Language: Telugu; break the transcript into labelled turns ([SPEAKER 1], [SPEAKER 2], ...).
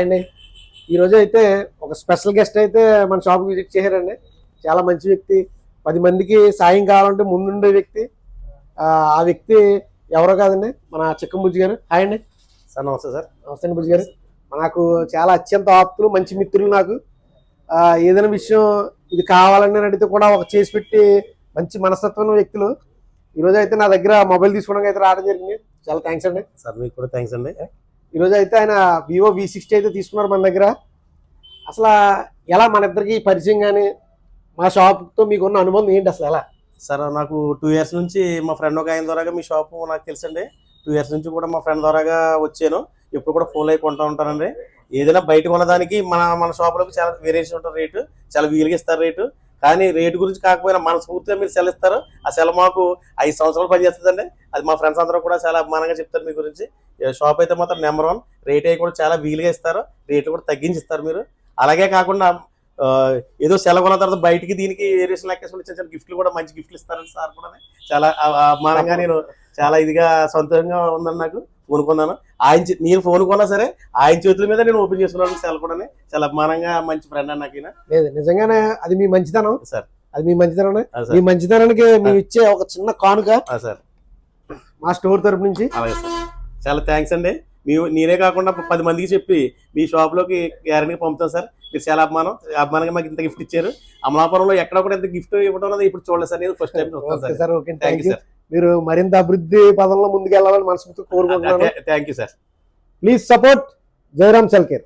[SPEAKER 1] అండి ఈరోజు అయితే ఒక స్పెషల్ గెస్ట్ అయితే మన షాప్కి విజిట్ చేశారండి. చాలా మంచి వ్యక్తి, 10 మందికి సాయం కావాలంటే ముందుండే వ్యక్తి. ఆ వ్యక్తి ఎవరో కాదండి, మన చిక్కం బుజ్జి గారు. హాయ్ అండి.
[SPEAKER 2] సార్ నమస్తే సార్.
[SPEAKER 1] నమస్తే అండి బుజ్జి గారు. నాకు చాలా అత్యంత ఆప్తులు, మంచి మిత్రులు నాకు. ఏదైనా విషయం ఇది కావాలని అడిగితే కూడా ఒక చేసి పెట్టి మంచి మనస్తత్వం వ్యక్తులు. ఈరోజు అయితే నా దగ్గర మొబైల్ తీసుకోవడానికి అయితే రావడం జరిగింది. చాలా థ్యాంక్స్ అండి.
[SPEAKER 2] సార్ మీకు కూడా థ్యాంక్స్ అండి.
[SPEAKER 1] ఈరోజు అయితే ఆయన వివో V60 అయితే తీసుకున్నారు మన దగ్గర. అసలు ఎలా మన ఇద్దరికి పరిచయం కానీ మా షాప్తో మీకున్న అనుబంధం ఏంటి అసలు ఎలా?
[SPEAKER 2] సార్ నాకు 2 years నుంచి మా ఫ్రెండ్ ఒక ఆయన ద్వారాగా మీ షాపు నాకు తెలుసండి. 2 years నుంచి కూడా మా ఫ్రెండ్ ద్వారాగా వచ్చాను. ఎప్పుడు కూడా ఫోన్లో అయి కొంటూ ఉంటానండి. ఏదైనా బయట కొనడానికి మన షాపులకు చాలా వేరియేషన్ ఉంటుంది, రేటు చాలా వీలుగా ఇస్తారు రేటు. కానీ రేటు గురించి కాకపోయినా మనస్ఫూర్తిగా మీరు సెల్ ఇస్తారు. ఆ సెల్ మాకు 5 సంవత్సరాలు పనిచేస్తుందండి. అది మా ఫ్రెండ్స్ అందరూ కూడా చాలా అభిమానంగా చెప్తారు మీ గురించి. షాప్ అయితే మాత్రం నెంబర్ 1. రేట్ అయి కూడా చాలా వీలుగా ఇస్తారు, రేట్లు కూడా తగ్గించి ఇస్తారు మీరు. అలాగే కాకుండా ఏదో సెల కొన్న తర్వాత బయటికి దీనికి వేరియేషన్ లెక్కేసుకుంటే చిన్న చిన్న గిఫ్ట్లు కూడా మంచి గిఫ్ట్లు ఇస్తారండి సార్ కూడా. చాలా అభిమానంగా నేను చాలా ఇదిగా సంతోషంగా ఉందని నాకు కొనుక్కున్నాను. నేను ఫోన్ కొన్నా సరే ఆయన చేతుల మీద నేను ఓపెన్ చేసుకున్నాను సెల్ కూడా. చాలా అభిమానంగా మంచి ఫ్రెండ్ అని నాకు.
[SPEAKER 1] లేదు నిజంగానే అది మీ మంచితనం
[SPEAKER 2] సార్.
[SPEAKER 1] అది మీ మంచితనం. మీ మంచితనానికి మేము ఇచ్చే ఒక చిన్న కానుక
[SPEAKER 2] సార్
[SPEAKER 1] మా స్టోర్ తరపు నుంచి.
[SPEAKER 2] అలాగే సార్, చాలా థ్యాంక్స్ అండి. నేనే కాకుండా 10 మందికి చెప్పి మీ షాప్లోకి గ్యారెంటీ పంపుతాను సార్. మీరు చాలా అభిమానంగా మాకు ఇంత గిఫ్ట్ ఇచ్చారు. అమలాపురంలో ఎక్కడ కూడా ఇంత గిఫ్ట్ ఇవ్వడం అనేది ఇప్పుడు చూడలేదు సార్. నేను ఫస్ట్ టైం చూస్తాను సార్. Thank you sir.
[SPEAKER 1] మీరు మరింత అభివృద్ధి పదంలో ముందుకు వెళ్ళాలని మనస్ఫూర్తిగా కోరుకుంటున్నాను.
[SPEAKER 2] Thank you sir.
[SPEAKER 1] Please support Jayaram cell care.